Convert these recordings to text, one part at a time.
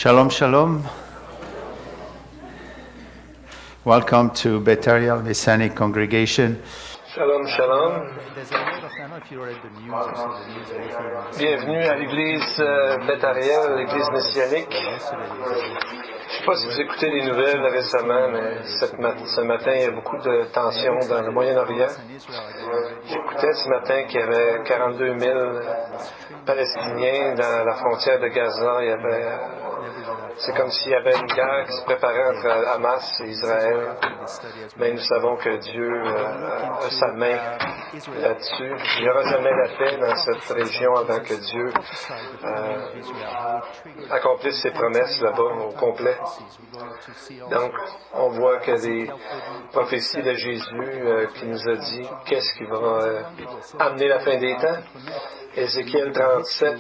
Shalom, shalom. Welcome to Beth Ariel Messianic Congregation. Shalom, shalom. Bienvenue à l'église Beth Ariel, l'église messianique. Je ne sais pas si vous écoutez les nouvelles récemment, mais ce matin, il y a beaucoup de tensions dans le Moyen-Orient. J'écoutais ce matin qu'il y avait 42 000 Palestiniens dans la frontière de Gaza. C'est comme s'il y avait une guerre qui se préparait entre Hamas et Israël. Mais nous savons que Dieu a sa main là-dessus. Il n'y aura jamais la paix dans cette région avant que Dieu accomplisse ses promesses là-bas au complet. Donc, on voit que les prophéties de Jésus qui nous a dit qu'est-ce qui va amener la fin des temps. Ézéchiel 37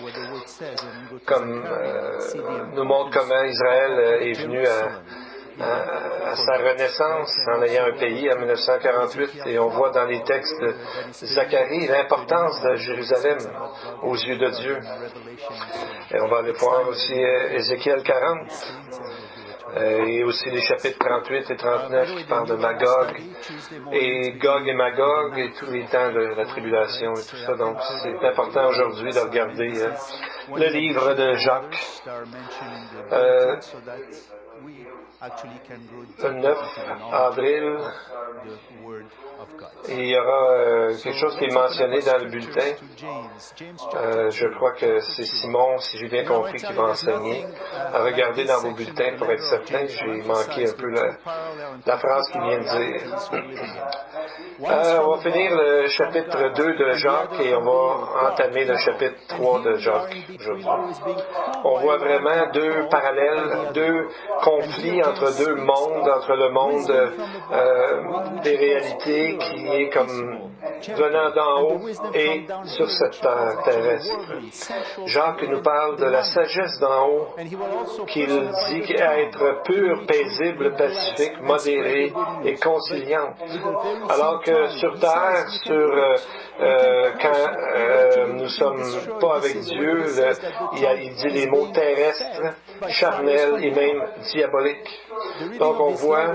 nous montre comment Israël est venu à sa renaissance en ayant un pays en 1948, et on voit dans les textes de Zacharie l'importance de Jérusalem aux yeux de Dieu. Et on va aller voir aussi Ézéchiel 40 et aussi les chapitres 38 et 39 qui parlent de Magog et Magog et tous les temps de la tribulation et tout ça. Donc c'est important aujourd'hui de regarder le livre de Jacques. Le 9 avril, il y aura quelque chose qui est mentionné dans le bulletin. Je crois que c'est Simon, si j'ai bien compris, qui va enseigner. À regarder dans vos bulletins pour être certain. J'ai manqué un peu la phrase qu'il vient de dire. On va finir le chapitre 2 de Jacques et on va entamer le chapitre 3 de Jacques aujourd'hui. On voit vraiment deux parallèles, deux conflits entre deux mondes, entre le monde des réalités qui est comme venant d'en haut et sur cette terre terrestre. Jacques nous parle de la sagesse d'en haut, qu'il dit être pure, paisible, pacifique, modérée et conciliante. Alors que sur terre, quand nous sommes pas avec Dieu, il dit les mots terrestres, charnels et même diaboliques. Donc on voit,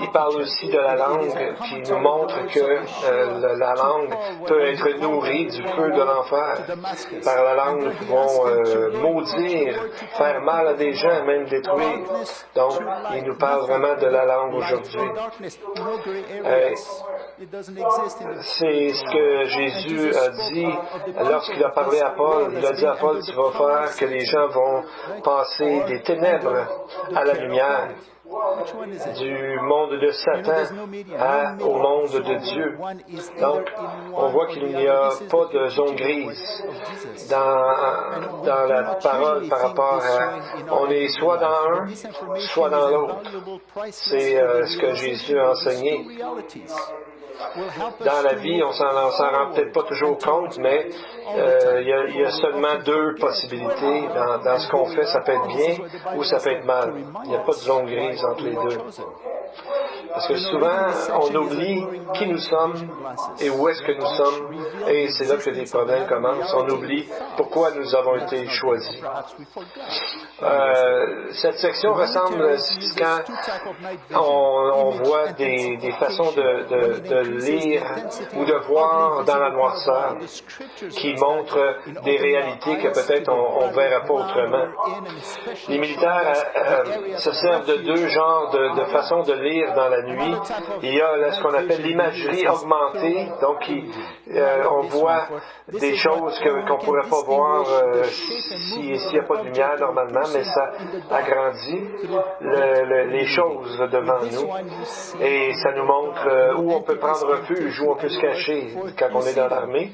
il parle aussi de la langue qui nous montre que la langue peut être nourrie du feu de l'enfer. Par la langue, nous pouvons maudire, faire mal à des gens, même détruire. Donc, il nous parle vraiment de la langue aujourd'hui. C'est ce que Jésus a dit lorsqu'il a parlé à Paul. Il a dit à Paul, tu vas faire que les gens vont passer des ténèbres à la lumière, du monde de Satan au monde de Dieu. Donc, on voit qu'il n'y a pas de zone grise dans la parole par rapport à... On est soit dans un, soit dans l'autre. C'est ce que Jésus a enseigné. Dans la vie, on s'en rend peut-être pas toujours compte, mais il y a seulement deux possibilités. Dans ce qu'on fait, ça peut être bien ou ça peut être mal. Il n'y a pas de zone grise entre les deux. Parce que souvent, on oublie qui nous sommes et où est-ce que nous sommes, et c'est là que les problèmes commencent. On oublie pourquoi nous avons été choisis. Cette section ressemble quand on voit des façons de lire ou de voir dans la noirceur qui montrent des réalités que peut-être on ne verra pas autrement. Les militaires se servent de deux genres de façons de lire dans la nuit. Il y a ce qu'on appelle l'imagerie augmentée, donc on voit des choses qu'on ne pourrait pas voir s'il n'y a pas de lumière normalement, mais ça agrandit les choses devant nous et ça nous montre où on peut prendre refuge, où on peut se cacher quand on est dans l'armée.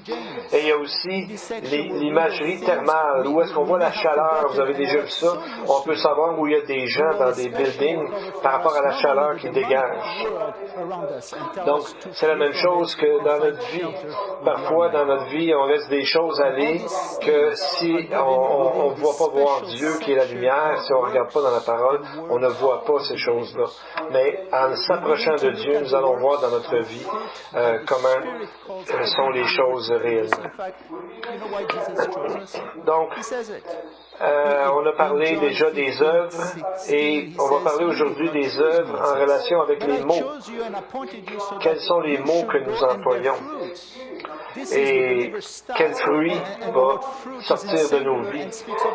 Et il y a aussi l'imagerie thermale, où est-ce qu'on voit la chaleur. Vous avez déjà vu ça, on peut savoir où il y a des gens dans des buildings par rapport à la chaleur qu'ils dégagent. Donc, c'est la même chose que dans notre vie. Parfois, dans notre vie, on laisse des choses aller que si on ne voit pas voir Dieu qui est la lumière, si on ne regarde pas dans la parole, on ne voit pas ces choses-là. Mais en s'approchant de Dieu, nous allons voir dans notre vie comment sont les choses réelles. Donc, On a parlé déjà des œuvres et on va parler aujourd'hui des œuvres en relation avec les mots. Quels sont les mots que nous employons et quel fruit va sortir de nos vies?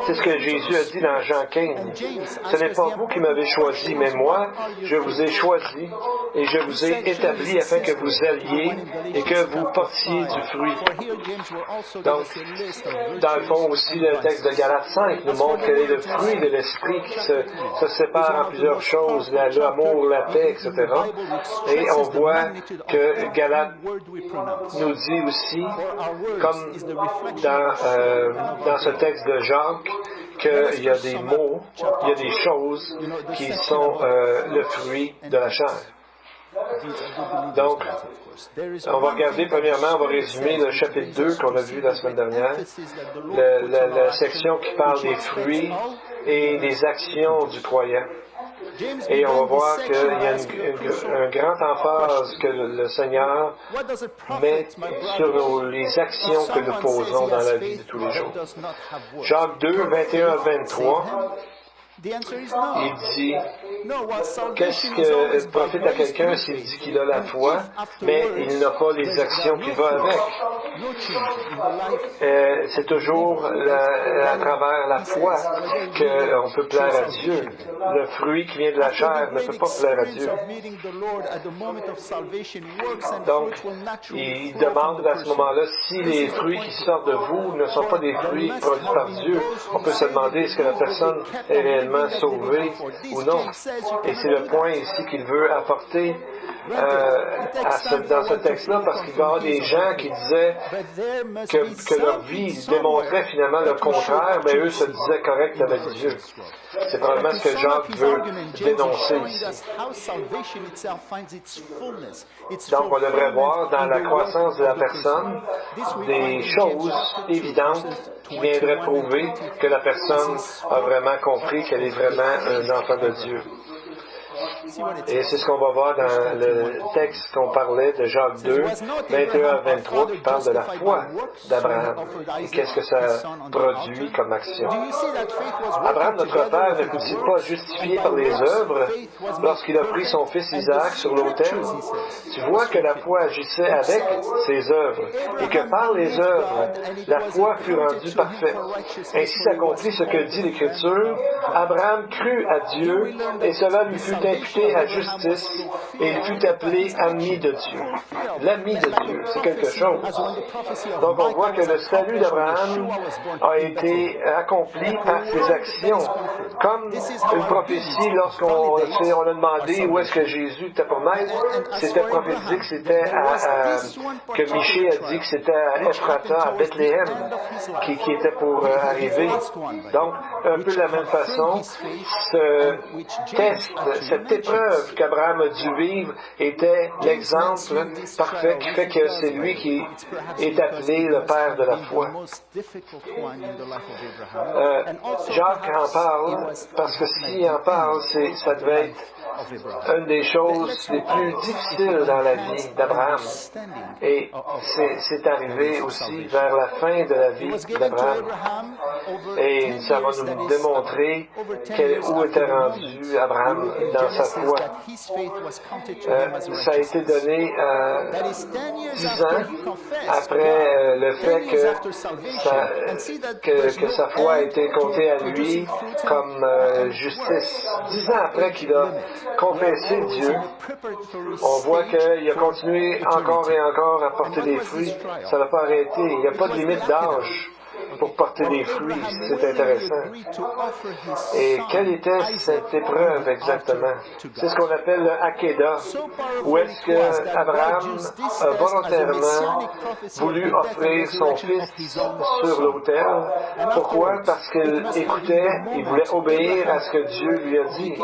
C'est ce que Jésus a dit dans Jean 15. Ce n'est pas vous qui m'avez choisi, mais moi, je vous ai choisi et je vous ai établi afin que vous alliez et que vous portiez du fruit. Donc, dans le fond aussi, le texte de Galates 5 nous montre quel est le fruit de l'esprit qui se sépare en plusieurs choses, l'amour, la paix, etc. Et on voit que Galates nous dit aussi, comme dans ce texte de Jacques, qu'il y a des mots, il y a des choses qui sont le fruit de la chair. Donc, on va regarder, premièrement, on va résumer le chapitre 2 qu'on a vu la semaine dernière, la section qui parle des fruits et des actions du croyant. Et on va voir qu'il y a un grand emphase que le Seigneur met sur les actions que nous posons dans la vie de tous les jours. Jacques 2, 21 à 23, il dit, qu'est-ce que profite à quelqu'un s'il dit qu'il a la foi, mais il n'a pas les actions qui vont avec? C'est toujours à travers la foi qu'on peut plaire à Dieu. Le fruit qui vient de la chair ne peut pas plaire à Dieu. Donc, il demande à ce moment-là si les fruits qui sortent de vous ne sont pas des fruits produits par Dieu. On peut se demander est-ce que la personne est réellement sauvée ou non. Et c'est le point ici qu'il veut apporter dans ce texte-là, parce qu'il va y avoir des gens qui disaient que leur vie démontrait finalement le contraire, mais eux se disaient corrects avec Dieu. C'est probablement ce que Jacques veut dénoncer ici. Donc, on devrait voir dans la croissance de la personne des choses évidentes qui viendraient prouver que la personne a vraiment compris qu'elle est vraiment un enfant de Dieu. Et c'est ce qu'on va voir dans le texte qu'on parlait de Jacques 2, 21 à 23, qui parle de la foi d'Abraham. Et qu'est-ce que ça produit comme action? Abraham, notre père, ne fut-il pas justifié par les œuvres lorsqu'il a pris son fils Isaac sur l'autel? Tu vois que la foi agissait avec ses œuvres, et que par les œuvres, la foi fut rendue parfaite. Ainsi s'accomplit ce que dit l'Écriture. Abraham crut à Dieu, et cela lui fut imputé à justice, et il fut appelé ami de Dieu. L'ami de Dieu, c'est quelque chose. Donc on voit que le salut d'Abraham a été accompli par ses actions. Comme une prophétie, lorsqu'on a demandé où est-ce que Jésus était pour naître, c'était prophétisé que c'était que Michée a dit que c'était à Ephrata, à Bethléem, qui était pour arriver. Donc, un peu de la même façon, ce test, cette épreuve qu'Abraham a dû vivre était l'exemple parfait qui fait que c'est lui qui est appelé le père de la foi. Jacques en parle parce que s'il en parle, ça devait être une des choses les plus difficiles dans la vie d'Abraham. Et c'est arrivé aussi vers la fin de la vie d'Abraham. Et ça va nous démontrer où était rendu Abraham dans sa foi. Ça a été donné 10 ans après le fait que sa foi a été comptée à lui comme justice. 10 ans après qu'il a confessé Dieu, on voit qu'il a continué encore et encore à porter des fruits. Ça n'a pas arrêté. Il n'y a pas de limite d'âge pour porter des fruits. C'est intéressant. Et quelle était cette épreuve exactement? C'est ce qu'on appelle le Hakeda, où est-ce que Abraham a volontairement voulu offrir son fils sur l'autel. Pourquoi? Parce qu'il écoutait, il voulait obéir à ce que Dieu lui a dit.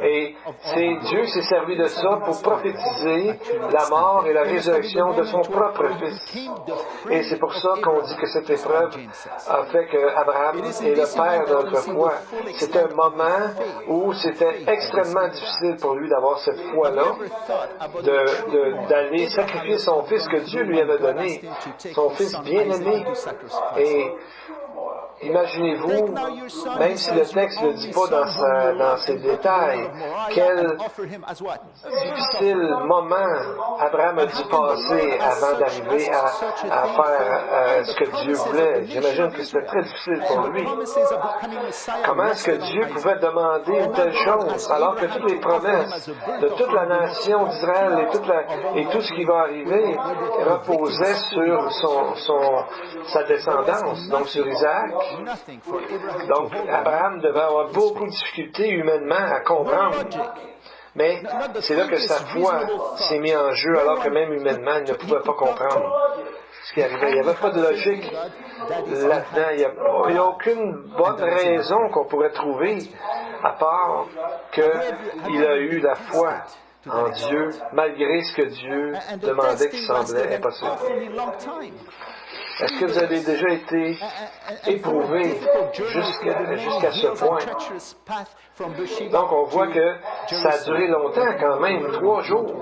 Et Dieu s'est servi de ça pour prophétiser la mort et la résurrection de son propre fils. Et c'est pour ça qu'on dit que cette épreuve a fait qu'Abraham est le père de notre foi. C'était un moment où c'était extrêmement difficile pour lui d'avoir cette foi-là, d'aller sacrifier son fils que Dieu lui avait donné, son fils bien-aimé. Et imaginez-vous, même si le texte ne le dit pas dans ses détails, quel difficile moment Abraham a dû passer avant d'arriver à faire ce que Dieu voulait. J'imagine que c'était très difficile pour lui. Comment est-ce que Dieu pouvait demander une telle chose alors que toutes les promesses de toute la nation d'Israël et tout ce qui va arriver reposaient sur sa descendance, donc sur Isaac? Donc, Abraham devait avoir beaucoup de difficultés humainement à comprendre. Mais c'est là que sa foi s'est mise en jeu, alors que même humainement, il ne pouvait pas comprendre ce qui arrivait. Il n'y avait pas de logique là-dedans. Il n'y a aucune bonne raison qu'on pourrait trouver, à part qu'il a eu la foi en Dieu, malgré ce que Dieu demandait qui semblait impossible. Est-ce que vous avez déjà été éprouvé jusqu'à ce point? Donc, on voit que ça a duré longtemps quand même, 3 jours.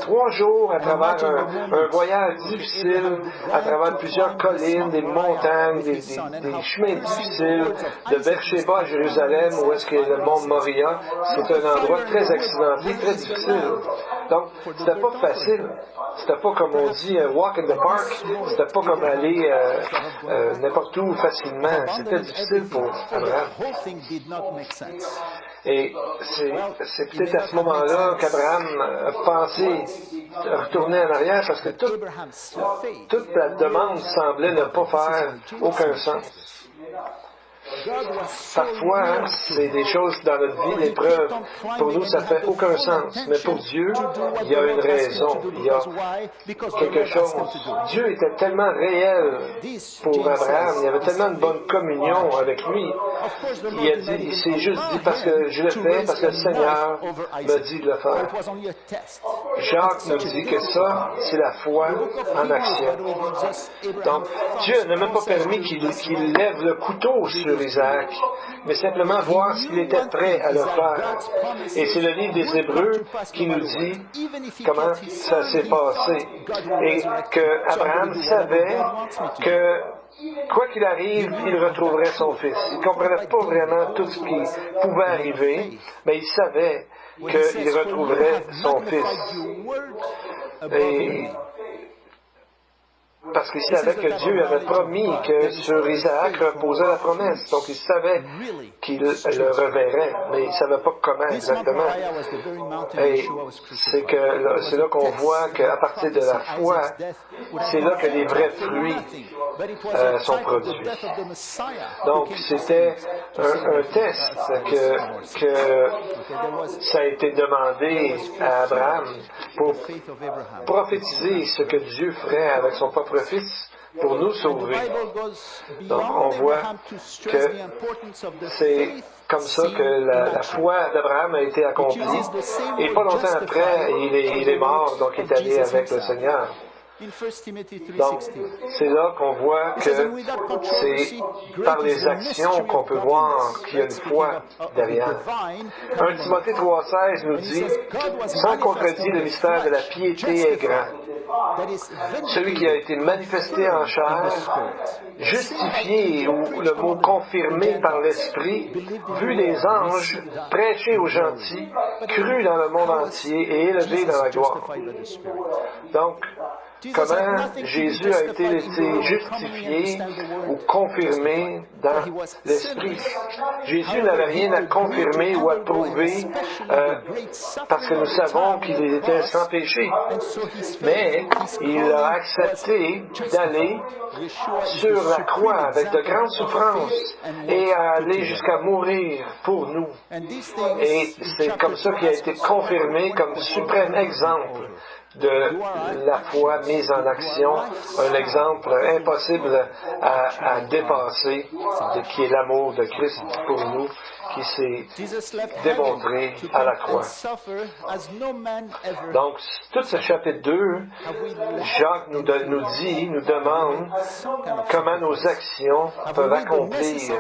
3 jours à travers un voyage difficile, à travers plusieurs collines, des montagnes, des chemins difficiles, de Beersheba à Jérusalem, où est-ce que le mont Moria, c'est un endroit très accidenté, très difficile. Donc, c'était pas facile. C'était pas comme on dit walk in the park, c'était pas comme aller n'importe où facilement. C'était difficile pour Abraham. Et c'est peut-être à ce moment-là qu'Abraham a pensé retourner en arrière parce que toute la demande semblait ne pas faire aucun sens. Parfois, c'est des choses dans notre vie, l'épreuve, pour nous, ça ne fait aucun sens. Mais pour Dieu, il y a une raison, il y a quelque chose. Dieu était tellement réel pour Abraham, il y avait tellement de bonne communion avec lui. Il s'est juste dit parce que je le fais, parce que le Seigneur m'a dit de le faire. Jacques nous dit que ça, c'est la foi en action. Donc, Dieu n'a même pas permis qu'il lève le couteau sur Isaac, mais simplement voir s'il était prêt à le faire. Et c'est le livre des Hébreux qui nous dit comment ça s'est passé. Et que Abraham savait que quoi qu'il arrive, il retrouverait son fils. Il ne comprenait pas vraiment tout ce qui pouvait arriver, mais il savait qu'il retrouverait son fils. Et parce qu'il savait que Dieu avait promis que sur Isaac reposait la promesse. Donc il savait qu'il le reverrait, mais il ne savait pas comment exactement. Et c'est là qu'on voit qu'à partir de la foi, c'est là que les vrais fruits sont produits. Donc c'était un test que ça a été demandé à Abraham pour prophétiser ce que Dieu ferait avec son propre Fils pour nous sauver. Donc on voit que c'est comme ça que la foi d'Abraham a été accomplie. Et pas longtemps après, il est mort, donc il est allé avec le Seigneur. Donc, c'est là qu'on voit que c'est par les actions qu'on peut voir qu'il y a une foi derrière. 1 Timothée 3,16 nous dit « Sans contredit, le mystère de la piété est grand. Celui qui a été manifesté en chair, justifié, ou le mot confirmé par l'Esprit, vu les anges, prêché aux gentils, cru dans le monde entier et élevé dans la gloire. » Donc, comment Jésus a été justifié ou confirmé dans l'Esprit. Jésus n'avait rien à confirmer ou à prouver parce que nous savons qu'il était sans péché. Mais il a accepté d'aller sur la croix avec de grandes souffrances et à aller jusqu'à mourir pour nous. Et c'est comme ça qu'il a été confirmé comme suprême exemple de la foi mise en action, un exemple impossible à dépasser, qui est l'amour de Christ pour nous, qui s'est démontré à la croix. Donc, tout ce chapitre 2, Jacques nous demande comment nos actions peuvent accomplir,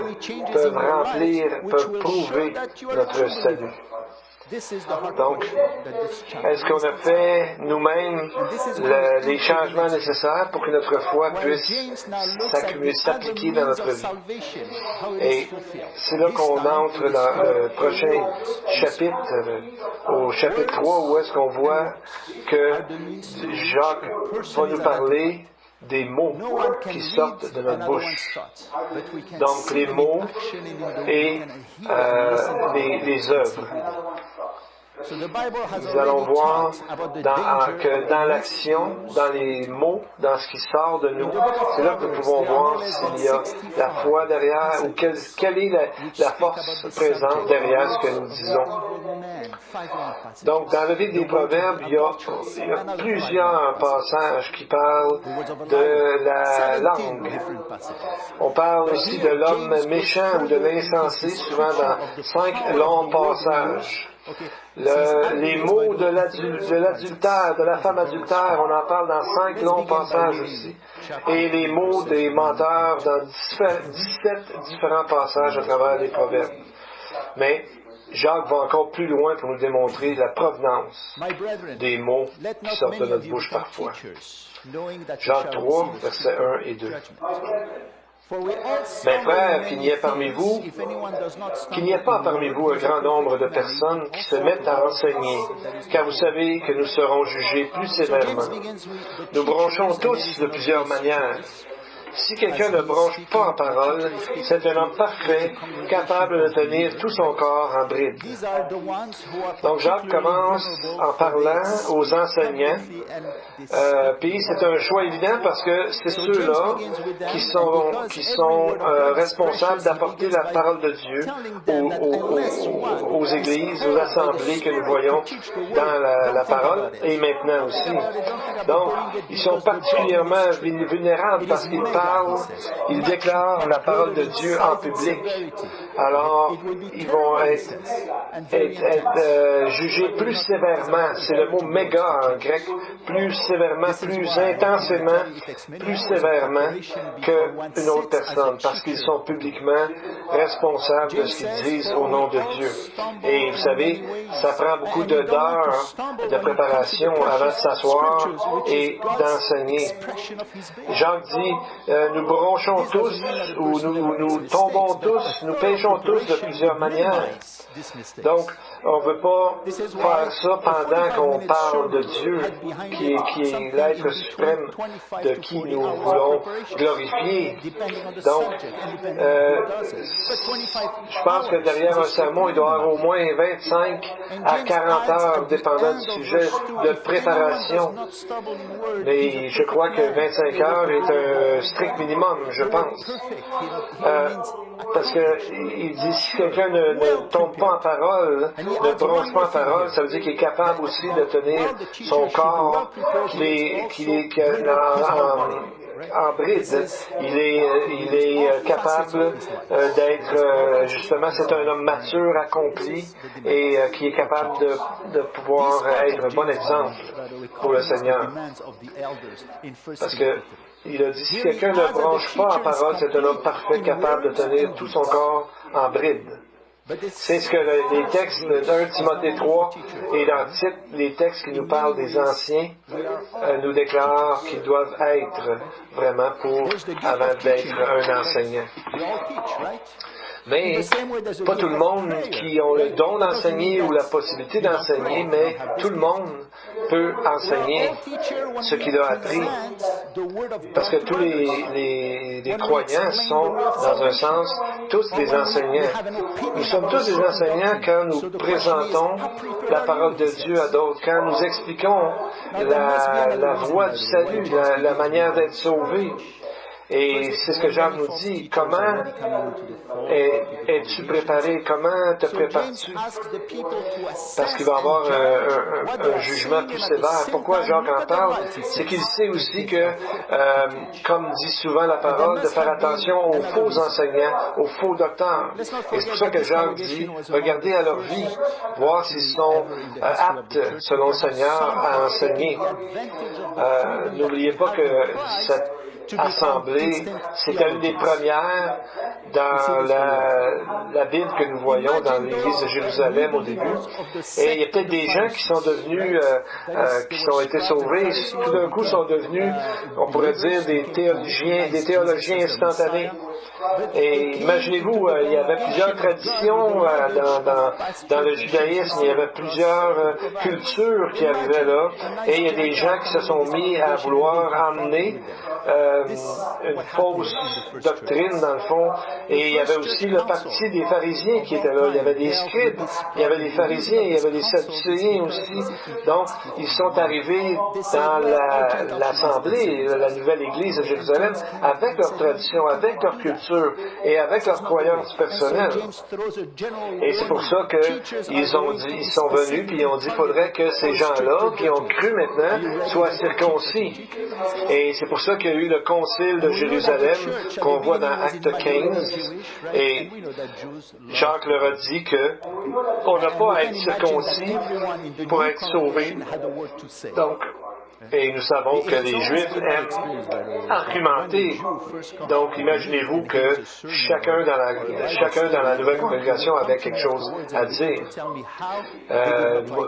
peuvent remplir, peuvent prouver notre salut. Donc, est-ce qu'on a fait nous-mêmes les changements nécessaires pour que notre foi puisse s'appliquer dans notre vie? Et c'est là qu'on entre dans le prochain chapitre, au chapitre 3, où est-ce qu'on voit que Jacques va nous parler des mots qui sortent de notre bouche. Donc, les mots et les œuvres. Nous allons voir que dans l'action, dans les mots, dans ce qui sort de nous, c'est là que nous pouvons voir s'il y a la foi derrière ou quelle est la force présente derrière ce que nous disons. Donc, dans le livre des Proverbes, il y a plusieurs passages qui parlent de la langue. On parle aussi de l'homme méchant ou de l'insensé, souvent dans 5 longs passages. Les mots de l'adultère, de la femme adultère, on en parle dans 5 longs passages aussi. Et les mots des menteurs dans 17 différents passages à travers les Proverbes. Mais Jacques va encore plus loin pour nous démontrer la provenance des mots qui sortent de notre bouche parfois. Jacques 3, versets 1 et 2. Mes frères, qu'il n'y ait pas parmi vous un grand nombre de personnes qui se mettent à enseigner, car vous savez que nous serons jugés plus sévèrement. Nous bronchons tous de plusieurs manières. Si quelqu'un ne bronche pas en parole, c'est un homme parfait, capable de tenir tout son corps en bride. Donc Jacques commence en parlant aux enseignants, puis c'est un choix évident parce que c'est ceux-là qui sont responsables d'apporter la parole de Dieu aux églises, aux assemblées que nous voyons dans la parole et maintenant aussi. Donc, ils sont particulièrement vulnérables parce qu'ils ils déclarent la parole de Dieu en public. Alors, ils vont être jugés plus sévèrement. C'est le mot méga en grec. Plus sévèrement, plus intensément, plus sévèrement qu'une autre personne. Parce qu'ils sont publiquement responsables de ce qu'ils disent au nom de Dieu. Et vous savez, ça prend beaucoup d'heures de préparation avant de s'asseoir et d'enseigner. Jacques dit, nous bronchons tous, ou nous tombons tous, nous péchons tous de plusieurs manières. Donc, on ne veut pas faire ça pendant qu'on parle de Dieu, qui est l'être suprême de qui nous voulons glorifier. Donc, je pense que derrière un sermon, il doit y avoir au moins 25 à 40 heures, dépendant du sujet, de préparation. Mais je crois que 25 heures est un strict minimum, je pense. Parce qu'il dit, si quelqu'un ne tombe pas en parole, ne bronche pas en parole, ça veut dire qu'il est capable aussi de tenir son corps, qu'il est en bride. Il est capable d'être, justement, c'est un homme mature, accompli, et qui est capable de pouvoir être un bon exemple pour le Seigneur. Parce que il a dit, si quelqu'un ne bronche pas en parole, c'est un homme parfait, capable de tenir tout son corps en bride. C'est ce que les textes d'1 Timothée 3 et dans Tite, les textes qui nous parlent des anciens, nous déclarent qu'ils doivent être vraiment avant d'être un enseignant. Mais pas tout le monde qui ont le don d'enseigner ou la possibilité d'enseigner, mais tout le monde peut enseigner ce qu'il a appris. Parce que tous les croyants sont, dans un sens, tous des enseignants. Nous sommes tous des enseignants quand nous présentons la parole de Dieu à d'autres, quand nous expliquons la voie du salut, la manière d'être sauvé. Et c'est ce que Jacques nous dit. Comment es-tu préparé? Comment te prépares-tu? Parce qu'il va y avoir un jugement plus sévère. Pourquoi Jacques en parle? C'est qu'il sait aussi que, comme dit souvent la parole, de faire attention aux faux enseignants, aux faux docteurs. Et c'est pour ça que Jacques dit, regardez à leur vie, voir s'ils sont aptes, selon le Seigneur, à enseigner. N'oubliez pas que assemblée. C'était une des premières dans la Bible que nous voyons dans l'Église de Jérusalem au début. Et il y a peut-être des gens qui sont devenus, qui ont été sauvés, tout d'un coup sont devenus, on pourrait dire, des théologiens instantanés. Et imaginez-vous, il y avait plusieurs traditions dans le judaïsme, il y avait plusieurs cultures qui arrivaient là, et il y a des gens qui se sont mis à vouloir emmener une fausse doctrine dans le fond, et il y avait aussi le parti des pharisiens qui était là, il y avait des scribes, il y avait des pharisiens, il y avait des sadducéens aussi, donc ils sont arrivés dans l'assemblée, la nouvelle église de Jérusalem, avec leur tradition, avec leur culture, et avec leurs croyances personnelles. Et c'est pour ça qu'ils sont venus puis ils ont dit qu'il faudrait que ces gens-là qui ont cru maintenant soient circoncis. Et c'est pour ça qu'il y a eu le concile de Jérusalem qu'on voit dans Acte 15. Et Jacques leur a dit qu'on n'a pas à être circoncis pour être sauvés. Donc, et nous savons que les Juifs aiment argumenter. Donc, imaginez-vous que chacun dans la nouvelle congrégation avait quelque chose à dire.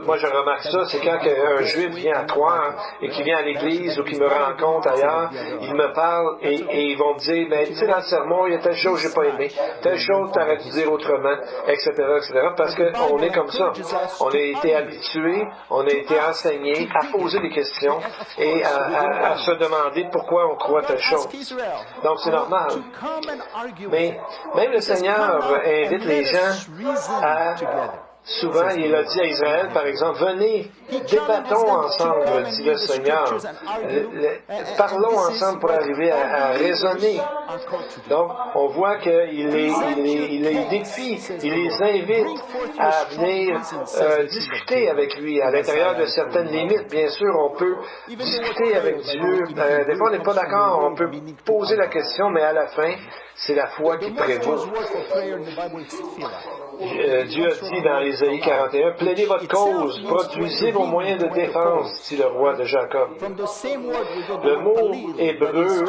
Moi, je remarque ça, c'est quand un Juif vient à croire et qui vient à l'Église ou qui me rencontre ailleurs, il me parle et ils vont me dire, mais tu sais, dans le sermon, il y a telle chose que j'ai pas aimé, telle chose tu aurais dû dire autrement, etc., parce qu'on est comme ça. On a été habitués, on a été enseignés à poser des questions et à se demander pourquoi on croit telle chose. Donc c'est normal. Mais même le Seigneur invite les gens à... Souvent, il a dit à Israël, par exemple, venez, débattons ensemble, dit le Seigneur. Parlons ensemble pour arriver à raisonner. Donc, on voit qu'il les défie, il les invite à venir discuter avec lui, à l'intérieur de certaines limites. Bien sûr, on peut discuter avec Dieu. Des fois, on n'est pas d'accord, on peut poser la question, mais à la fin, c'est la foi qui prévaut. Dieu a dit dans Ésaïe 41, « Plaidez votre cause, produisez vos moyens de défense, dit le roi de Jacob. » Le mot hébreu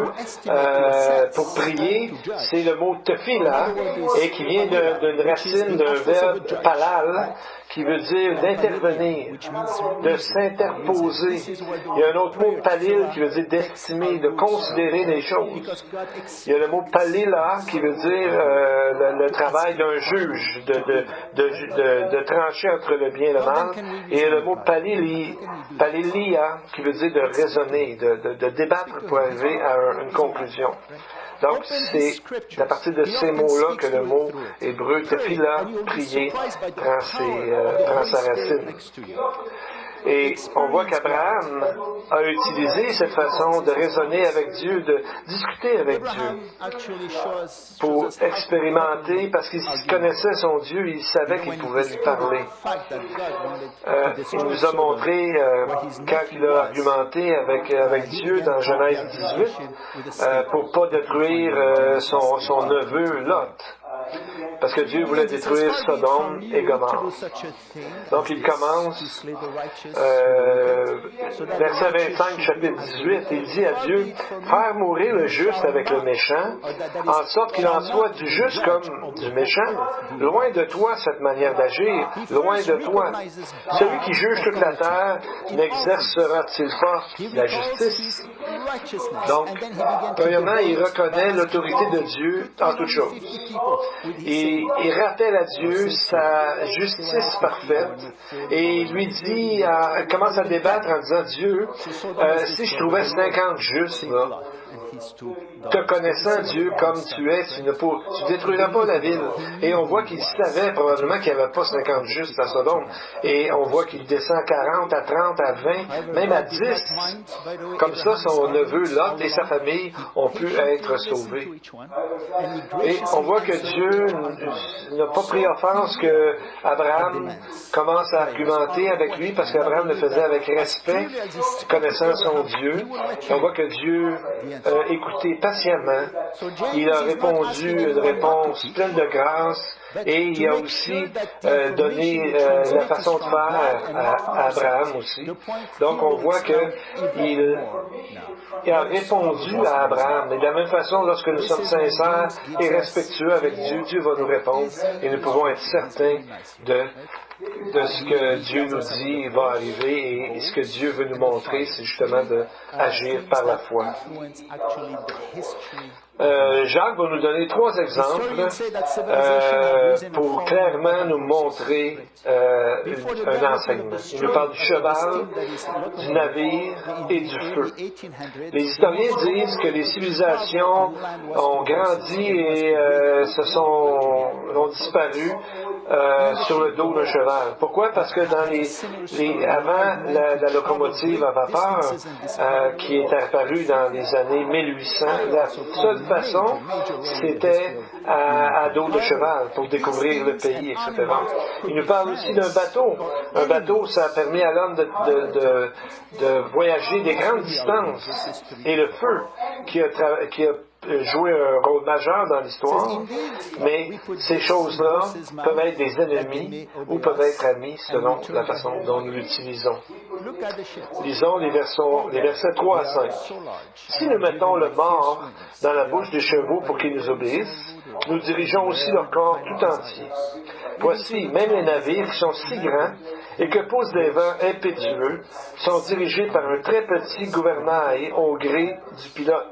pour prier, c'est le mot tefila, et qui vient d'une racine d'un verbe palal, qui veut dire d'intervenir, de s'interposer. Il y a un autre mot, palil, qui veut dire d'estimer, de considérer les choses. Il y a le mot palila, qui veut dire le travail d'un juge, de trancher entre le bien et le mal. Et il y a le mot palilia, qui veut dire de raisonner, de débattre pour arriver à une conclusion. Donc, c'est à partir de ces mots-là que le mot hébreu tefila, prier, prend sa racine. Et on voit qu'Abraham a utilisé cette façon de raisonner avec Dieu, de discuter avec Dieu, pour expérimenter, parce qu'il connaissait son Dieu, il savait qu'il pouvait lui parler. Il nous a montré, quand il a argumenté avec Dieu dans Genèse 18, pour ne pas détruire son neveu Lot. Parce que Dieu voulait détruire Sodome et Gomorrhe. Donc il commence, verset 25, chapitre 18, il dit à Dieu, « Faire mourir le juste avec le méchant, en sorte qu'il en soit du juste comme du méchant. Loin de toi cette manière d'agir, loin de toi. Celui qui juge toute la terre n'exercera-t-il pas la justice? » Donc, premièrement, il reconnaît l'autorité de Dieu en toutes choses. Et il rappelle à Dieu sa justice parfaite et il lui dit, commence à débattre en disant, Dieu, si je trouvais 50 justes, là, te connaissant Dieu comme tu es, tu ne détruiras pas la ville. Et on voit qu'il savait probablement qu'il n'y avait pas 50 justes à Sodome. Et on voit qu'il descend à 40, à 30, à 20, même à 10. Comme ça, son neveu Lot et sa famille ont pu être sauvés. Et on voit que Dieu n'a pas pris offense que Abraham commence à argumenter avec lui, parce qu'Abraham le faisait avec respect, connaissant son Dieu. Et on voit que Dieu écouté patiemment. Il a répondu une réponse pleine de grâce et il a aussi donné la façon de faire à Abraham aussi. Donc on voit qu'il a répondu à Abraham. Et de la même façon, lorsque nous sommes sincères et respectueux avec Dieu, Dieu va nous répondre et nous pouvons être certains de ce que Dieu nous dit va arriver et ce que Dieu veut nous montrer, c'est justement d'agir par la foi. Jacques va nous donner 3 exemples pour clairement nous montrer un enseignement. Il nous parle du cheval, du navire et du feu. Les historiens disent que les civilisations ont grandi et ont disparu sur le dos d'un cheval. Pourquoi? Parce que avant la locomotive à vapeur qui est apparue dans les années 1800, la seule façon, c'était à dos de cheval pour découvrir le pays, etc. Il nous parle aussi d'un bateau. Un bateau, ça a permis à l'homme de voyager des grandes distances. Et le feu, qui a joué un rôle majeur dans l'histoire, mais ces choses-là peuvent être des ennemis ou peuvent être amis selon la façon dont nous l'utilisons. Lisons les versets 3 à 5. Si nous mettons le mort dans la bouche des chevaux pour qu'ils nous obéissent, nous dirigeons aussi leur corps tout entier. Voici, même les navires qui sont si grands et que poussent des vents impétueux sont dirigés par un très petit gouvernail au gré du pilote.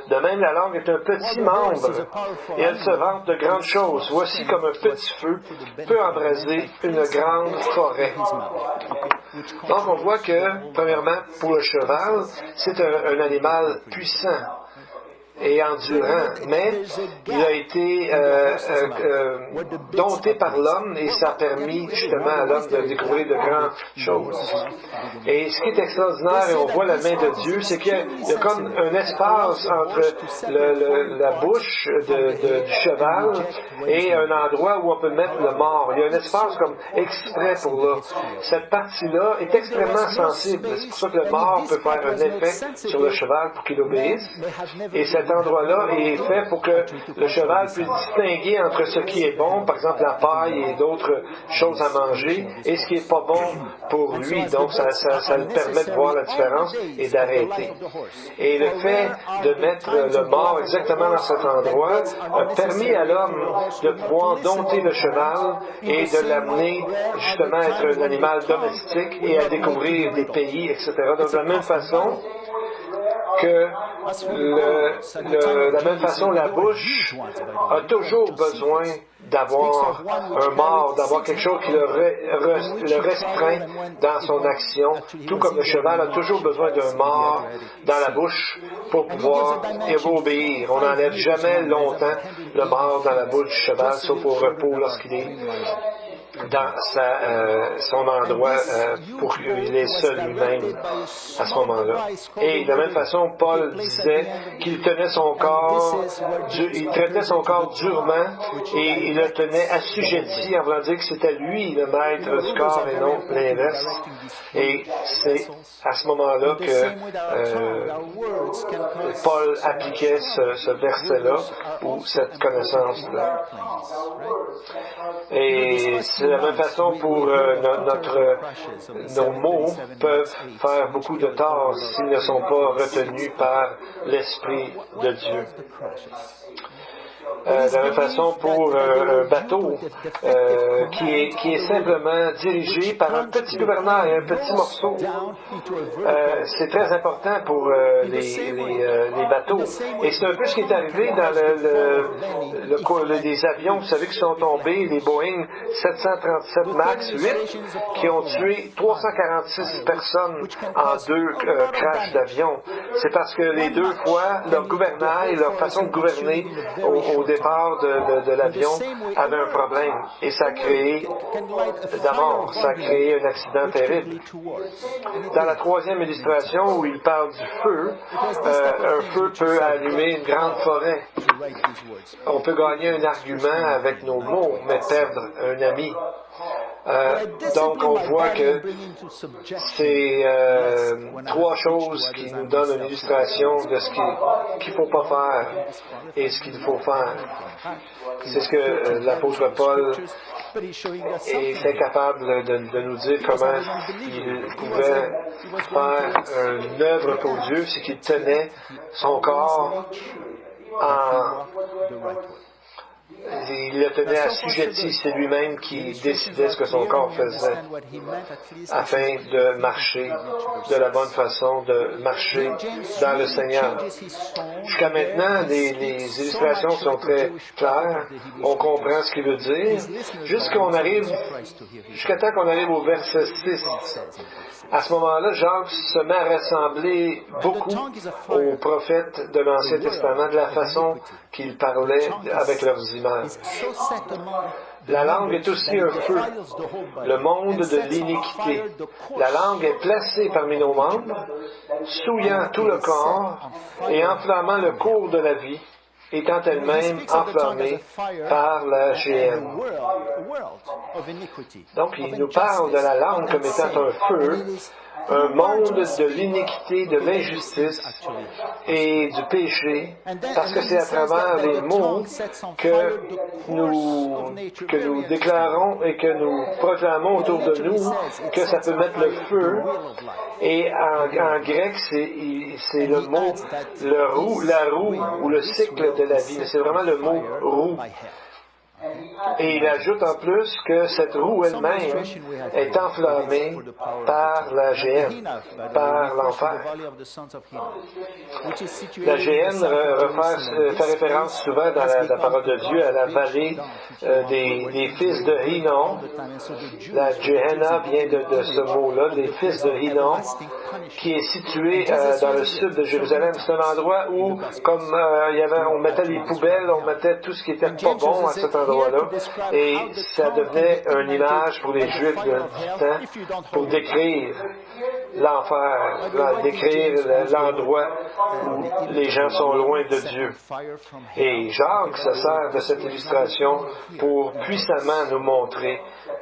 De même, la langue est un petit membre et elle se vante de grandes choses. Voici comme un petit feu peut embraser une grande forêt. Donc, on voit que, premièrement, pour le cheval, c'est un animal puissant et endurant, mais il a été dompté par l'homme et ça a permis justement à l'homme de découvrir de grandes choses. Et ce qui est extraordinaire, et on voit la main de Dieu, c'est qu'il y a comme un espace entre la bouche du cheval et un endroit où on peut mettre le mort. Il y a un espace comme exprès pour là. Cette partie-là est extrêmement sensible. C'est pour ça que le mort peut faire un effet sur le cheval pour qu'il obéisse. Et cet endroit-là est fait pour que le cheval puisse distinguer entre ce qui est bon, par exemple la paille et d'autres choses à manger, et ce qui n'est pas bon pour lui. Donc, ça lui permet de voir la différence et d'arrêter. Et le fait de mettre le mort exactement dans cet endroit a permis à l'homme de pouvoir dompter le cheval et de l'amener justement à être un animal domestique et à découvrir des pays, etc. Donc, de la même façon, la bouche a toujours besoin d'avoir un mort, d'avoir quelque chose qui le restreint dans son action, tout comme le cheval a toujours besoin d'un mort dans la bouche pour pouvoir obéir. On n'enlève jamais longtemps le mort dans la bouche du cheval, sauf au repos lorsqu'il est dans son endroit pour qu'il est seul lui-même à ce moment-là. Et de la même façon, Paul disait qu'il traitait son corps durement et il le tenait assujetti en voulant dire que c'était lui le maître du corps et non l'inverse. Et c'est à ce moment-là que Paul appliquait ce verset-là ou cette connaissance-là. Et c'est de la même façon pour nos mots peuvent faire beaucoup de tort s'ils ne sont pas retenus par l'Esprit de Dieu. De la même façon pour un bateau qui est simplement dirigé par un petit gouvernail, un petit morceau. C'est très important pour les bateaux. Et c'est un peu ce qui est arrivé dans les avions, vous savez, qui sont tombés, les Boeing 737 MAX 8, qui ont tué 346 personnes en 2 crashs d'avion. C'est parce que les 2 fois, leur gouvernail, leur façon de gouverner au départ de l'avion avait un problème et ça a créé la mort, ça a créé un accident terrible. Dans la 3e illustration où il parle du feu, un feu peut allumer une grande forêt. On peut gagner un argument avec nos mots, mais perdre un ami. Donc, on voit que c'est trois choses qui nous donnent une illustration de ce qu'il ne faut pas faire et ce qu'il faut faire. C'est ce que l'apôtre Paul était capable de nous dire comment il pouvait faire une œuvre pour Dieu, c'est qu'il tenait son corps il le tenait assujetti, c'est lui-même qui décidait ce que son corps faisait afin de marcher de la bonne façon, de marcher dans le Seigneur. Jusqu'à maintenant, les illustrations sont très claires, on comprend ce qu'il veut dire, jusqu'à temps qu'on arrive au verset 6. À ce moment-là, Jacques se met à ressembler beaucoup aux prophètes de l'Ancien Testament de la façon qu'ils parlaient avec leurs images. La langue est aussi un feu, le monde de l'iniquité. La langue est placée parmi nos membres, souillant tout le corps et enflammant le cours de la vie, étant elle-même enflammée par la géhenne. Donc, il nous parle de la langue comme étant un feu, un monde de l'iniquité, de l'injustice et du péché, parce que c'est à travers les mots que nous déclarons et que nous proclamons autour de nous que ça peut mettre le feu. Et en grec, c'est le mot, la roue ou le cycle de la vie, mais c'est vraiment le mot roue. Et il ajoute en plus que cette roue elle-même est enflammée par la géhenne, par l'enfer. La géhenne fait référence souvent dans la parole de Dieu à la vallée des fils de Hinnom. La Gehenna vient de ce mot-là, des fils de Hinnom, qui est situé dans le sud de Jérusalem. C'est un endroit où, comme on mettait les poubelles, on mettait tout ce qui était pas bon à cet endroit-là, et ça devenait une image pour les Juifs du temps pour décrire l'enfer, décrire l'endroit où les gens sont loin de Dieu. Et Jacques se sert de cette illustration pour puissamment nous montrer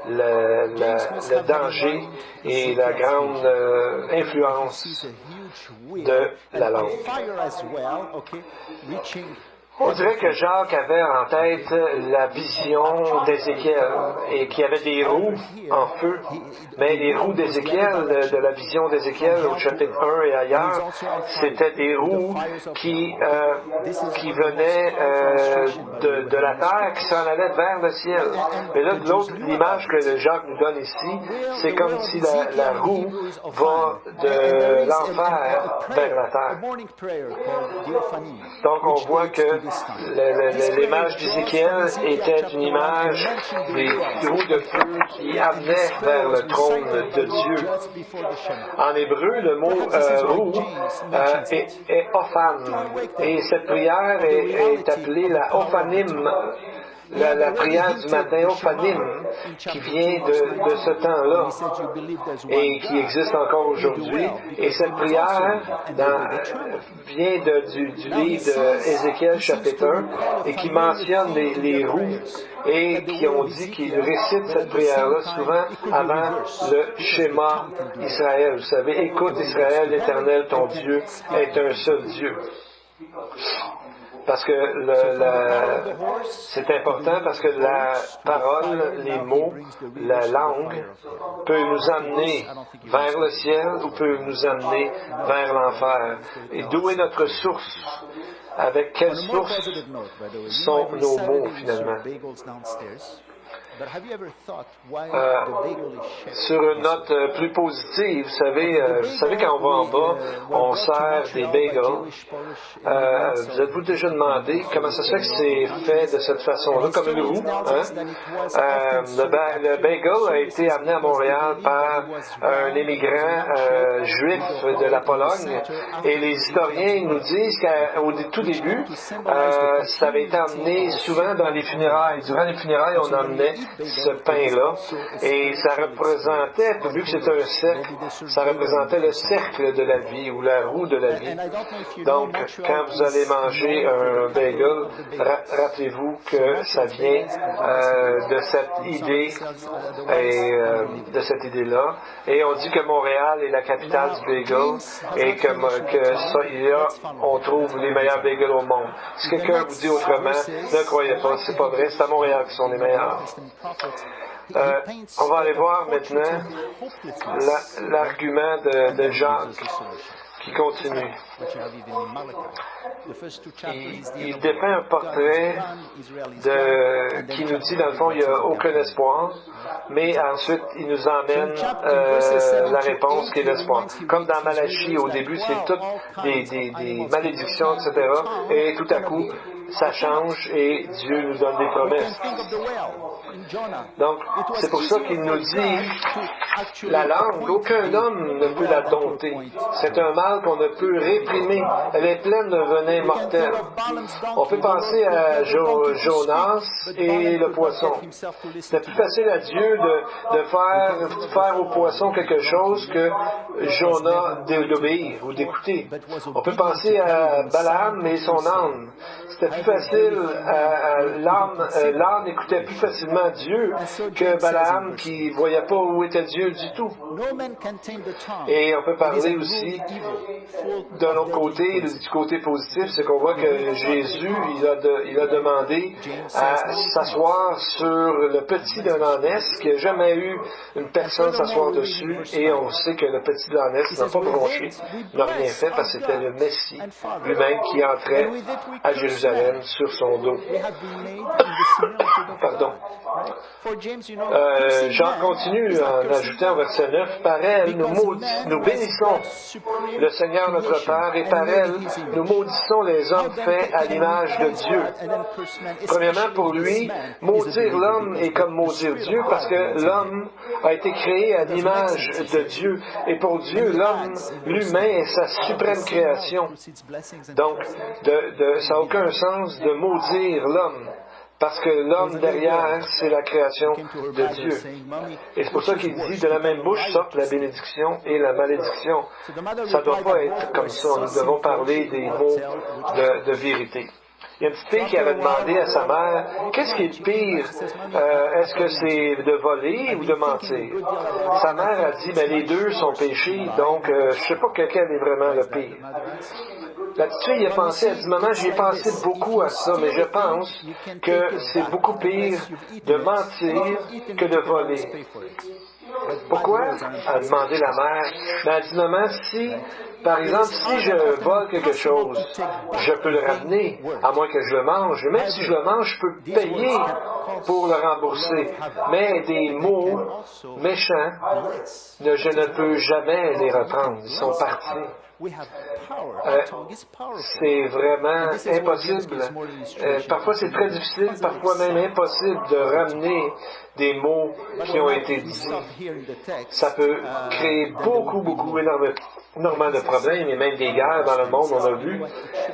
le danger et la grande influence de la langue. On dirait que Jacques avait en tête la vision d'Ézéchiel et qu'il y avait des roues en feu. Mais les roues d'Ézéchiel, de la vision d'Ézéchiel au chapitre 1 et ailleurs, c'était des roues qui venaient de la terre, qui s'en allaient vers le ciel. Mais là, l'image que Jacques nous donne ici, c'est comme si la roue va de l'enfer vers la terre. Donc on voit que l'image d'Ézéchiel était une image des roues de feu qui amenaient vers le trône de Dieu. En hébreu, le mot roue est ophan. Et cette prière est appelée la ophanim. La prière du matin, Ophanim, qui vient de ce temps-là et qui existe encore aujourd'hui. Et cette prière vient du livre d'Ézéchiel chapitre 1 et qui mentionne les roues et qui ont dit qu'ils récitent cette prière-là souvent avant le schéma Israël. Vous savez, écoute Israël, l'Éternel, ton Dieu, est un seul Dieu. Parce que c'est important parce que la parole, les mots, la langue peut nous amener vers le ciel ou peut nous amener vers l'enfer. Et d'où est notre source? Avec quelle source sont nos mots finalement? Sur une note plus positive, vous savez quand on va en bas, on sert des bagels. Vous êtes-vous déjà demandé comment ça se fait que c'est fait de cette façon-là, comme une roue? Le bagel a été amené à Montréal par un immigrant juif de la Pologne, et les historiens nous disent qu'au tout début, ça avait été amené souvent dans les funérailles. Durant les funérailles, on amenait prenait ce pain-là et ça représentait, vu que c'est un cercle, ça représentait le cercle de la vie ou la roue de la vie. Donc, quand vous allez manger un bagel, rappelez-vous que ça vient de cette idée et de cette idée-là. Et on dit que Montréal est la capitale du bagel et que ça, on trouve les meilleurs bagels au monde. Si quelqu'un vous dit autrement, ne croyez pas, c'est pas vrai, c'est à Montréal qui sont les meilleurs. On va aller voir maintenant l'argument de Jacques qui continue. Il dépeint un portrait qui nous dit, dans le fond, il n'y a aucun espoir, mais ensuite, il nous emmène la réponse qui est l'espoir. Comme dans Malachie, au début, c'est toutes des malédictions, etc. Et tout à coup, ça change et Dieu nous donne des promesses. Donc, c'est pour ça qu'il nous dit, la langue, aucun homme ne peut la dompter. C'est un mal qu'on ne peut réprimer. Elle est pleine de venin mortel. On peut penser à Jonas et le poisson. C'est plus facile à Dieu de faire au poisson quelque chose que Jonas d'obéir ou d'écouter. On peut penser à Balaam et son âne. C'était plus facile, l'âne écoutait plus facilement Dieu que Balaam qui ne voyait pas où était Dieu du tout. Et on peut parler aussi d'un autre côté, du côté positif, c'est qu'on voit que Jésus, il a demandé à s'asseoir sur le petit de l'ânesse, qui n'a jamais eu une personne s'asseoir dessus, et on sait que le petit de l'ânesse n'a pas bronché, n'a rien fait, parce que c'était le Messie lui-même qui entrait à Jérusalem sur son dos. Pardon. Jean continue en ajoutant au verset 9, « Par elle, nous bénissons le Seigneur notre Père, et par elle, nous maudissons les hommes faits à l'image de Dieu. » Premièrement, pour lui, maudire l'homme est comme maudire Dieu, parce que l'homme a été créé à l'image de Dieu. Et pour Dieu, l'homme, l'humain, est sa suprême création. Donc, ça n'a aucun sens de maudire l'homme. Parce que l'homme derrière, c'est la création de Dieu. Et c'est pour ça qu'il dit, de la même bouche sortent la bénédiction et la malédiction. Ça ne doit pas être comme ça. Nous devons parler des mots de vérité. Il y a une petite fille qui avait demandé à sa mère, qu'est-ce qui est le pire? Est-ce que c'est de voler ou de mentir? Sa mère a dit, les deux sont péchés, donc je ne sais pas lequel est vraiment le pire. La petite fille a pensé, elle dit, maman, j'y ai pensé beaucoup à ça, mais je pense que c'est beaucoup pire de mentir que de voler. Pourquoi? A demandé la mère. Elle dit, maman, par exemple, si je vole quelque chose, je peux le ramener, à moins que je le mange. Même si je le mange, je peux payer pour le rembourser. Mais des mots méchants, je ne peux jamais les reprendre. Ils sont partis. C'est vraiment impossible. Parfois, c'est très difficile, parfois même impossible de ramener des mots qui ont été dits. Ça peut créer énormément de problèmes et même des guerres dans le monde, on a vu.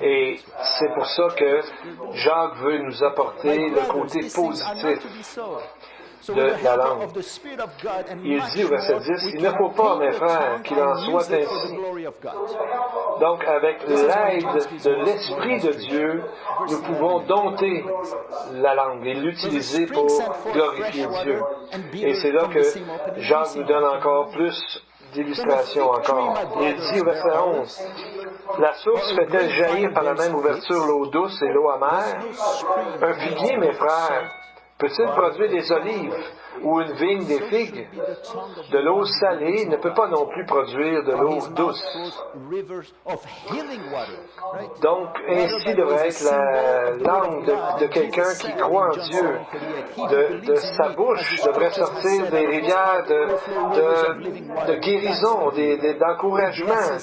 Et c'est pour ça que Jacques veut nous apporter le côté positif de la langue. Il dit au verset 10, « Il ne faut pas, mes frères, qu'il en soit ainsi. » Donc, avec l'aide de l'Esprit de Dieu, nous pouvons dompter la langue et l'utiliser pour glorifier Dieu. Et c'est là que Jacques nous donne encore plus d'illustrations encore. Il dit au verset 11, « La source fait-elle jaillir par la même ouverture l'eau douce et l'eau amère? Un figuier, mes frères, peut-il produire des olives ou une vigne des figues? De l'eau salée ne peut pas non plus produire de l'eau douce. » Donc, ainsi devrait être la langue de quelqu'un qui croit en Dieu. De sa bouche devrait sortir des rivières de guérison, d'encouragement,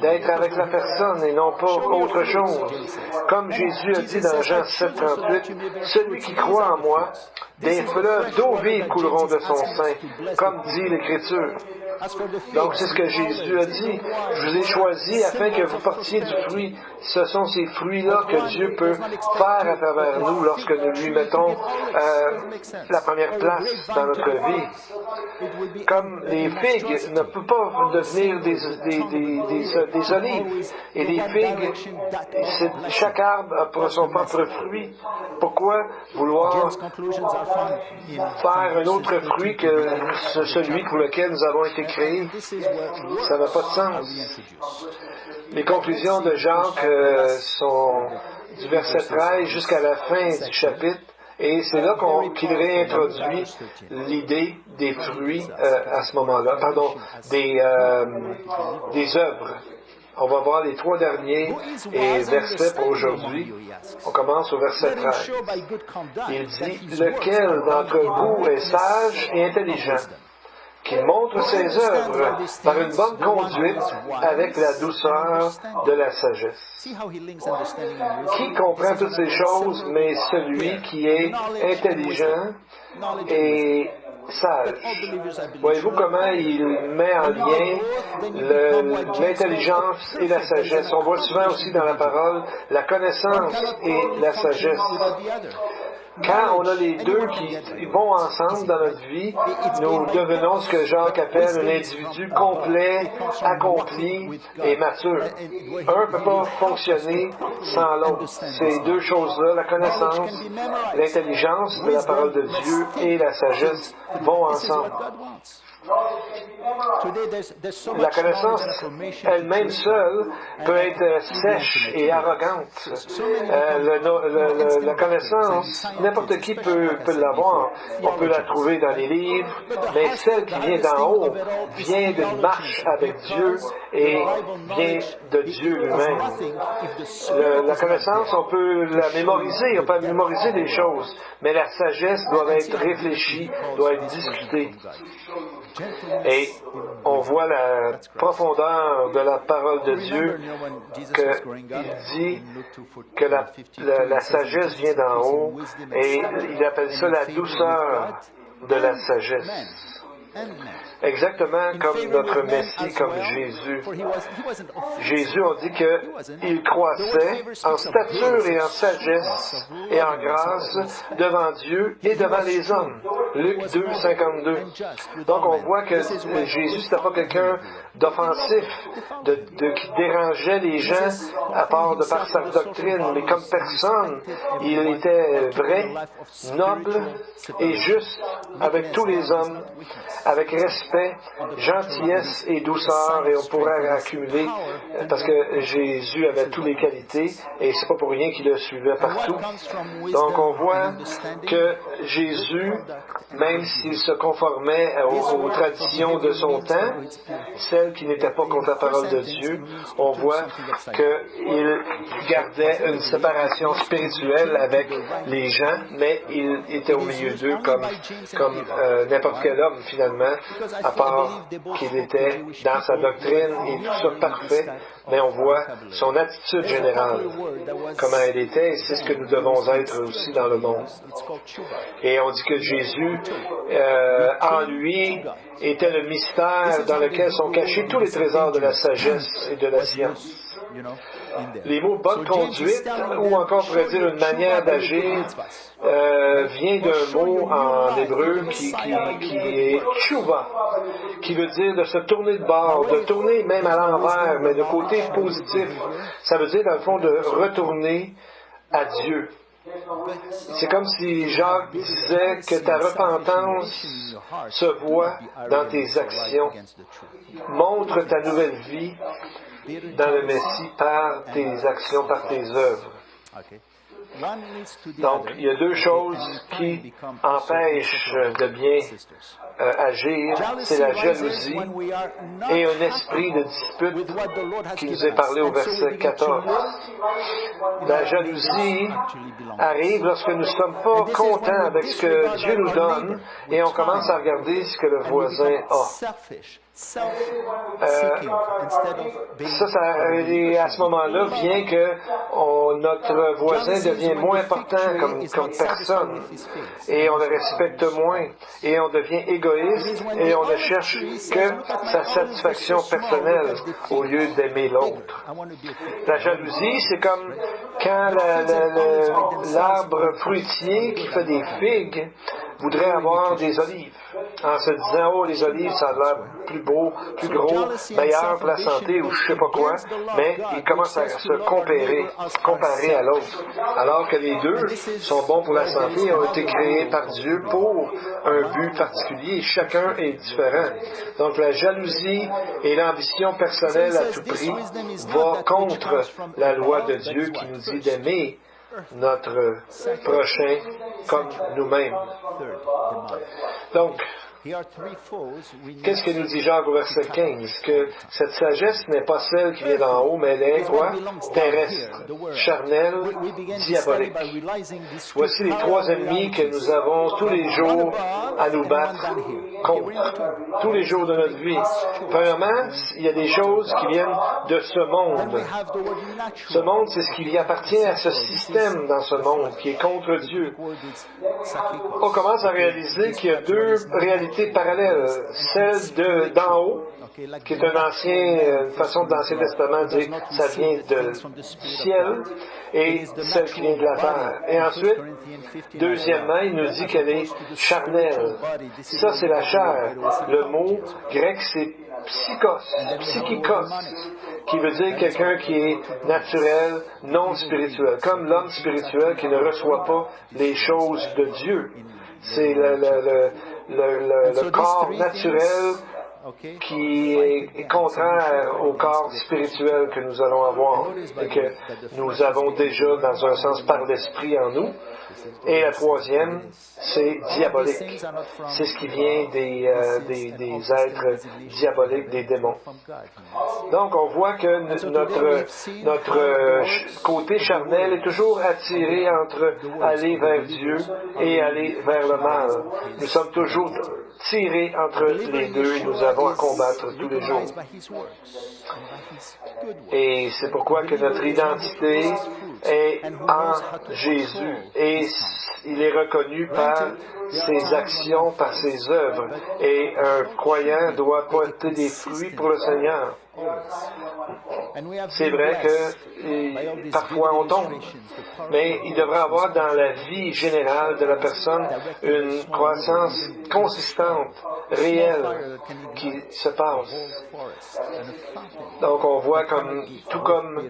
d'être avec la personne et non pas autre chose. Comme Jésus a dit dans Jean 7,38, « Celui qui croit en moi, des fleuves d'eau vive couleront de son sein, comme dit l'Écriture. » Donc, c'est ce que Jésus a dit. Je vous ai choisi afin que vous portiez du fruit. Ce sont ces fruits-là que Dieu peut faire à travers nous lorsque nous lui mettons la première place dans notre vie. Comme les figues ne peuvent pas devenir des olives. Et les figues, chaque arbre a son propre fruit. Pourquoi vouloir faire un autre fruit que celui pour lequel nous avons été créés? Ça n'a pas de sens. Les conclusions de Jacques sont du verset 13 jusqu'à la fin du chapitre. Et c'est là qu'il réintroduit l'idée des fruits à ce moment-là, pardon, des œuvres. On va voir les 3 derniers versets pour aujourd'hui. On commence au verset 13. Il dit, « Lequel d'entre vous est sage et intelligent, qu'il montre ses œuvres par une bonne conduite avec la douceur de la sagesse. Qui comprend toutes ces choses, mais celui qui est intelligent et sage. » Voyez-vous comment il met en lien l'intelligence et la sagesse. On voit souvent aussi dans la parole la connaissance et la sagesse. Quand on a les deux qui vont ensemble dans notre vie, nous devenons ce que Jacques appelle un individu complet, accompli et mature. Un ne peut pas fonctionner sans l'autre. Ces deux choses-là, la connaissance, l'intelligence de la parole de Dieu et la sagesse vont ensemble. La connaissance elle-même seule peut être sèche et arrogante. La connaissance, n'importe qui peut l'avoir. On peut la trouver dans les livres, mais celle qui vient d'en haut vient d'une marche avec Dieu et vient de Dieu lui-même. La connaissance, on peut la mémoriser, on peut mémoriser des choses, mais la sagesse doit être réfléchie, doit être discutée. Et on voit la profondeur de la parole de Dieu, qu'il dit que la sagesse vient d'en haut, et il appelle ça la douceur de la sagesse. Exactement comme notre Messie, comme Jésus. Jésus, on dit qu'il croissait en stature et en sagesse et en grâce devant Dieu et devant les hommes. Luc 2, 52. Donc on voit que Jésus, c'était pas quelqu'un d'offensif, qui dérangeait les gens à part de par sa doctrine, mais comme personne, il était vrai, noble et juste avec tous les hommes, avec respect, gentillesse et douceur, et on pourrait accumuler, parce que Jésus avait toutes les qualités, et c'est pas pour rien qu'il le suivait partout. Donc on voit que Jésus, même s'il se conformait aux traditions de son temps, celles qui n'étaient pas contre la parole de Dieu, on voit qu'il gardait une séparation spirituelle avec les gens, mais il était au milieu d'eux comme n'importe quel homme finalement, à part qu'il était dans sa doctrine et tout ça parfait, mais on voit son attitude générale, comment elle était, et c'est ce que nous devons être aussi dans le monde. Et on dit que Jésus, en lui, était le mystère dans lequel sont cachés tous les trésors de la sagesse et de la science. Les mots bonne conduite, ou encore on pourrait dire une manière d'agir, vient d'un mot en hébreu qui est tshuva, qui veut dire de se tourner de bord, de tourner même à l'envers, mais de côté positif. Ça veut dire dans le fond de retourner à Dieu. C'est comme si Jacques disait que ta repentance se voit dans tes actions. Montre ta nouvelle vie dans le Messie par tes actions, par tes œuvres. Donc, il y a deux choses qui empêchent de bien agir, c'est la jalousie et un esprit de dispute qui nous est parlé au verset 14. La jalousie arrive lorsque nous ne sommes pas contents avec ce que Dieu nous donne et on commence à regarder ce que le voisin a. Et à ce moment-là vient que notre voisin devient moins important comme personne et on le respecte moins et on devient égoïste et on ne cherche que sa satisfaction personnelle au lieu d'aimer l'autre. La jalousie, c'est comme quand l'arbre fruitier qui fait des figues voudrait avoir des olives, en se disant, oh, les olives, ça a l'air plus beau, plus gros, meilleur pour la santé, ou je sais pas quoi, mais il commence à se comparer à l'autre, alors que les deux sont bons pour la santé et ont été créés par Dieu pour un but particulier. Chacun est différent. Donc la jalousie et l'ambition personnelle à tout prix va contre la loi de Dieu qui nous dit d'aimer notre prochain comme nous-mêmes. Donc, qu'est-ce que nous dit Jacques au verset 15? Que cette sagesse n'est pas celle qui vient d'en haut, mais elle est quoi? Terrestre, charnelle, diabolique. Voici les trois ennemis que nous avons tous les jours à nous battre contre, tous les jours de notre vie. Premièrement, il y a des choses qui viennent de ce monde. Ce monde, c'est ce qui appartient à ce système dans ce monde qui est contre Dieu. On commence à réaliser qu'il y a deux réalités parallèles. Celle d'en haut, qui est une façon de l'Ancien Testament de dire ça vient du ciel, et celle qui vient de la terre. Et ensuite, deuxièmement, il nous dit qu'elle est charnelle. Ça, c'est la chair. Le mot grec, c'est psychikos, qui veut dire quelqu'un qui est naturel, non spirituel, comme l'homme spirituel qui ne reçoit pas les choses de Dieu. C'est le corps naturel qui est contraire au corps spirituel que nous allons avoir et que nous avons déjà, dans un sens, par l'esprit en nous. Et la troisième, c'est diabolique. C'est ce qui vient des êtres diaboliques, des démons. Donc, on voit que notre côté charnel est toujours attiré entre aller vers Dieu et aller vers le mal. Nous sommes toujours tirés entre les deux et nous avons à combattre tous les jours. Et c'est pourquoi que notre identité est en Jésus et il est reconnu par ses actions, par ses œuvres. Et un croyant doit porter des fruits pour le Seigneur. C'est vrai que parfois on tombe, mais il devrait avoir dans la vie générale de la personne une croissance consistante, réelle, qui se passe. Donc on voit tout comme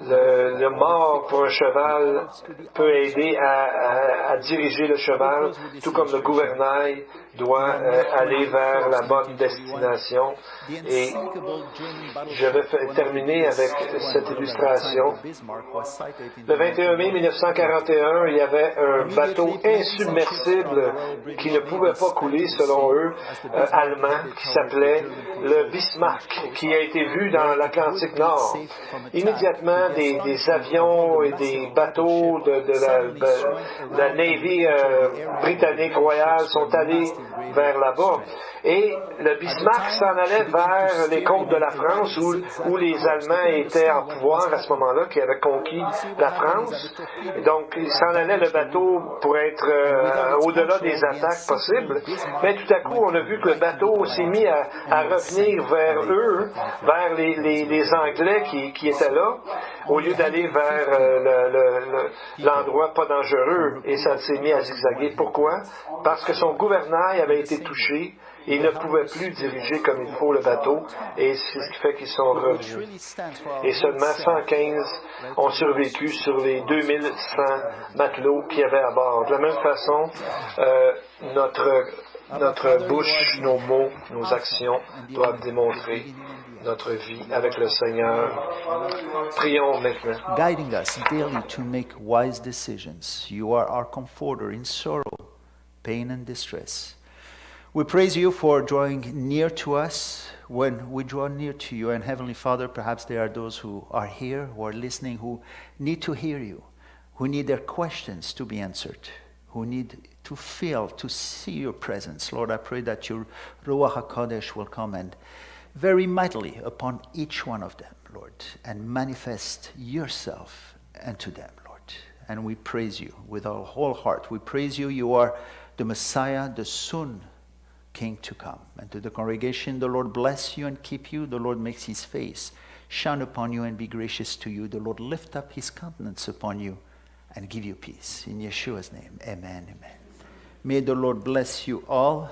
le mort pour un cheval peut aider à diriger le cheval, tout comme le gouvernail doit aller vers la bonne destination. Et je vais terminer avec cette illustration. Le 21 mai 1941, il y avait un bateau insubmersible qui ne pouvait pas couler, selon eux, allemand, qui s'appelait le Bismarck, qui a été vu dans l'Atlantique Nord. Immédiatement, des avions et des bateaux de la Navy britannique royale sont allés vers là-bas. Et le Bismarck s'en allait vers les côtes de la France où les Allemands étaient en pouvoir à ce moment-là, qui avaient conquis la France. Et donc, il s'en allait le bateau pour être au-delà des attaques possibles. Mais tout à coup, on a vu que le bateau s'est mis à revenir vers eux, vers les Anglais qui étaient là, au lieu d'aller vers l'endroit pas dangereux. Et ça s'est mis à zigzaguer. Pourquoi? Parce que son gouvernail avait été touché. Ils ne pouvaient plus diriger comme il faut le bateau, et c'est ce qui fait qu'ils sont revenus. Et seulement 115 ont survécu sur les 2100 matelots qu'il y avait à bord. De la même façon, notre bouche, nos mots, nos actions doivent démontrer notre vie avec le Seigneur. Prions maintenant. Guiding us daily to make wise decisions. You are our comforter in sorrow, pain and distress. We praise you for drawing near to us when we draw near to you. And Heavenly Father, perhaps there are those who are here, who are listening, who need to hear you, who need their questions to be answered, who need to feel, to see your presence. Lord, I pray that your Ruach HaKodesh will come and very mightily upon each one of them, Lord, and manifest yourself unto them, Lord. And we praise you with our whole heart. We praise you. You are the Messiah, the soon King to come. And to the congregation, the Lord bless you and keep you. The Lord makes his face shine upon you and be gracious to you. The Lord lift up his countenance upon you and give you peace. In Yeshua's name, amen, amen. May the Lord bless you all.